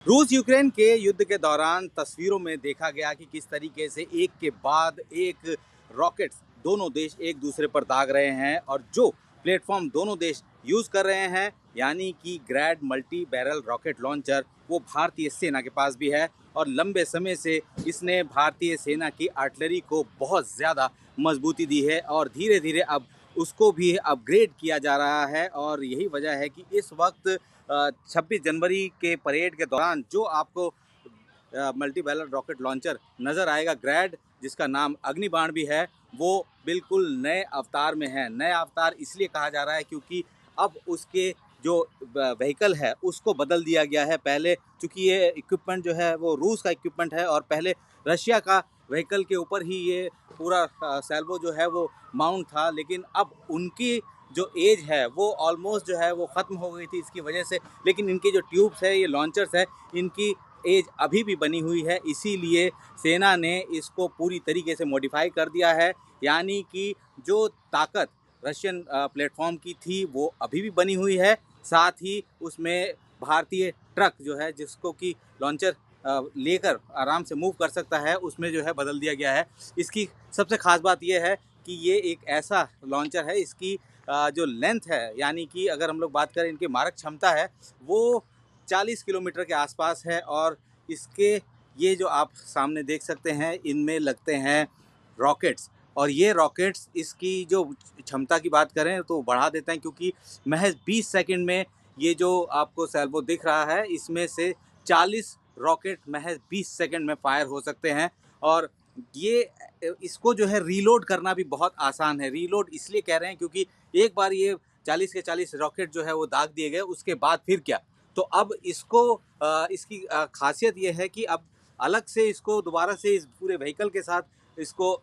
रूस यूक्रेन के युद्ध के दौरान तस्वीरों में देखा गया कि किस तरीके से एक के बाद एक रॉकेट्स दोनों देश एक दूसरे पर दाग रहे हैं और जो प्लेटफॉर्म दोनों देश यूज़ कर रहे हैं यानी कि ग्रैड मल्टी बैरल रॉकेट लॉन्चर वो भारतीय सेना के पास भी है और लंबे समय से इसने भारतीय सेना की आर्टिलरी को बहुत ज़्यादा मजबूती दी है और धीरे धीरे अब उसको भी अपग्रेड किया जा रहा है। और यही वजह है कि इस वक्त 26 जनवरी के परेड के दौरान जो आपको मल्टी बैरल रॉकेट लॉन्चर नज़र आएगा ग्रैड, जिसका नाम अग्निबाण भी है, वो बिल्कुल नए अवतार में है। नया अवतार इसलिए कहा जा रहा है क्योंकि अब उसके जो व्हीकल है उसको बदल दिया गया है। पहले चूँकि ये इक्विपमेंट जो है वो रूस का इक्विपमेंट है और पहले रशिया का व्हीकल के ऊपर ही ये पूरा सैल्वो जो है वो माउंट था, लेकिन अब उनकी जो एज है वो ऑलमोस्ट जो है वो ख़त्म हो गई थी इसकी वजह से। लेकिन इनके जो ट्यूब्स है, ये लॉन्चर्स है, इनकी एज अभी भी बनी हुई है, इसीलिए सेना ने इसको पूरी तरीके से मॉडिफाई कर दिया है। यानी कि जो ताकत रशियन प्लेटफॉर्म की थी वो अभी भी बनी हुई है, साथ ही उसमें भारतीय ट्रक जो है जिसको कि लॉन्चर लेकर आराम से मूव कर सकता है, उसमें जो है बदल दिया गया है। इसकी सबसे ख़ास बात यह है कि ये एक ऐसा लॉन्चर है, इसकी जो लेंथ है यानी कि अगर हम लोग बात करें इनकी मारक क्षमता है वो 40 किलोमीटर के आसपास है। और इसके ये जो आप सामने देख सकते हैं इनमें लगते हैं रॉकेट्स, और ये रॉकेट्स इसकी जो क्षमता की बात करें तो बढ़ा देते हैं क्योंकि महज 20 सेकंड में ये जो आपको सैल्वो दिख रहा है इसमें से 40 रॉकेट महज 20 सेकंड में फायर हो सकते हैं। और ये इसको जो है रीलोड करना भी बहुत आसान है। रीलोड इसलिए कह रहे हैं क्योंकि एक बार ये 40 के 40 रॉकेट जो है वो दाग दिए गए, उसके बाद फिर क्या। तो अब इसको इसकी खासियत ये है कि अब अलग से इसको दोबारा से इस पूरे व्हीकल के साथ इसको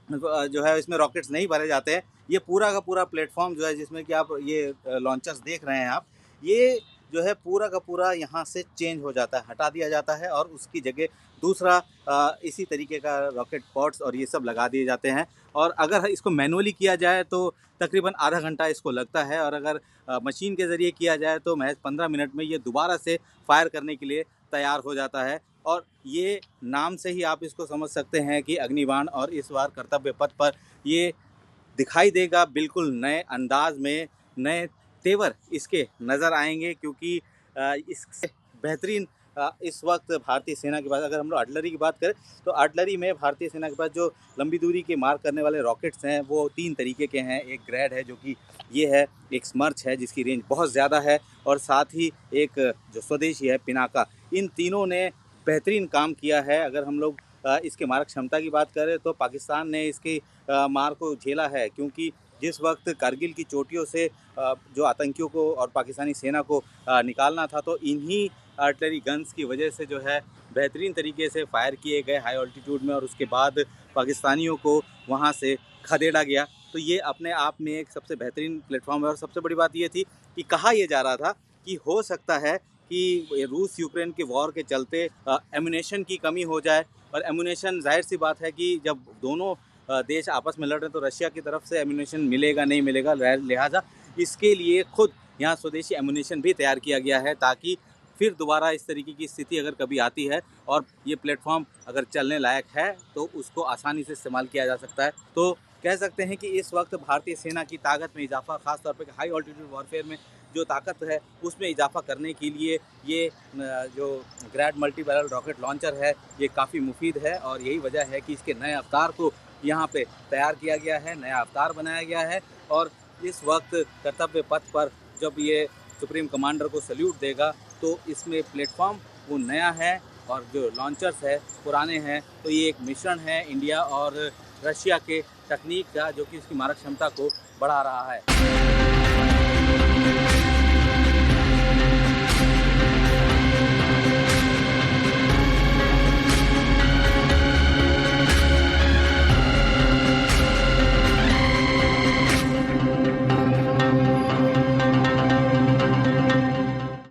जो है इसमें रॉकेट्स नहीं भरे जाते हैं। ये पूरा का पूरा प्लेटफॉर्म जो है जिसमें कि आप ये लॉन्चर्स देख रहे हैं आप, ये जो है पूरा का पूरा यहाँ से चेंज हो जाता है, हटा दिया जाता है और उसकी जगह दूसरा इसी तरीके का रॉकेट पॉड्स और ये सब लगा दिए जाते हैं। और अगर इसको मैनुअली किया जाए तो तकरीबन आधा घंटा इसको लगता है, और अगर मशीन के ज़रिए किया जाए तो महज 15 मिनट में ये दोबारा से फायर करने के लिए तैयार हो जाता है। और ये नाम से ही आप इसको समझ सकते हैं कि अग्निबाण, और इस बार कर्तव्य पथ पर ये दिखाई देगा बिल्कुल नए अंदाज में, नए तेवर इसके नज़र आएंगे क्योंकि इससे बेहतरीन इस वक्त भारतीय सेना के पास, अगर हम लोग आर्टिलरी की बात करें तो आर्टिलरी में भारतीय सेना के पास जो लंबी दूरी के मार करने वाले रॉकेट्स हैं वो 3 तरीके के हैं। एक ग्रैड है जो कि ये है, एक स्मर्च है जिसकी रेंज बहुत ज़्यादा है, और साथ ही एक जो स्वदेशी है पिनाका। इन तीनों ने बेहतरीन काम किया है। अगर हम लोग इसके मारक क्षमता की बात करें तो पाकिस्तान ने इसकी मार को झेला है क्योंकि जिस वक्त कारगिल की चोटियों से जो आतंकियों को और पाकिस्तानी सेना को निकालना था तो इन्हीं आर्टिलरी गन्स की वजह से जो है बेहतरीन तरीके से फायर किए गए हाई ऑल्टीट्यूड में, और उसके बाद पाकिस्तानियों को वहाँ से खदेड़ा गया। तो ये अपने आप में एक सबसे बेहतरीन प्लेटफॉर्म है। और सबसे बड़ी बात ये थी कि कहा यह जा रहा था कि हो सकता है कि रूस यूक्रेन के वॉर के चलते एमुनेशन की कमी हो जाए, और एमुनेशन जाहिर सी बात है कि जब दोनों देश आपस में लड़ रहे हैं तो रशिया की तरफ से एमुनेशन मिलेगा नहीं मिलेगा, लिहाजा इसके लिए खुद यहाँ स्वदेशी एमुनेशन भी तैयार किया गया है ताकि फिर दोबारा इस तरीके की स्थिति अगर कभी आती है और ये प्लेटफॉर्म अगर चलने लायक है तो उसको आसानी से इस्तेमाल किया जा सकता है। तो कह सकते हैं कि इस वक्त भारतीय सेना की ताकत में इजाफा, ख़ासतौर पर हाई ऑल्टीट्यूड वॉरफेयर में जो ताकत है उसमें इजाफा करने के लिए ये जो ग्रैड मल्टी बैरल रॉकेट लॉन्चर है ये काफ़ी मुफीद है। और यही वजह है कि इसके नए अवतार को यहाँ पे तैयार किया गया है, नया अवतार बनाया गया है। और इस वक्त कर्तव्य पथ पर जब ये सुप्रीम कमांडर को सल्यूट देगा तो इसमें प्लेटफॉर्म वो नया है और जो लॉन्चर्स है पुराने हैं। तो ये एक मिश्रण है इंडिया और रशिया के तकनीक का जो कि इसकी मारक क्षमता को बढ़ा रहा है।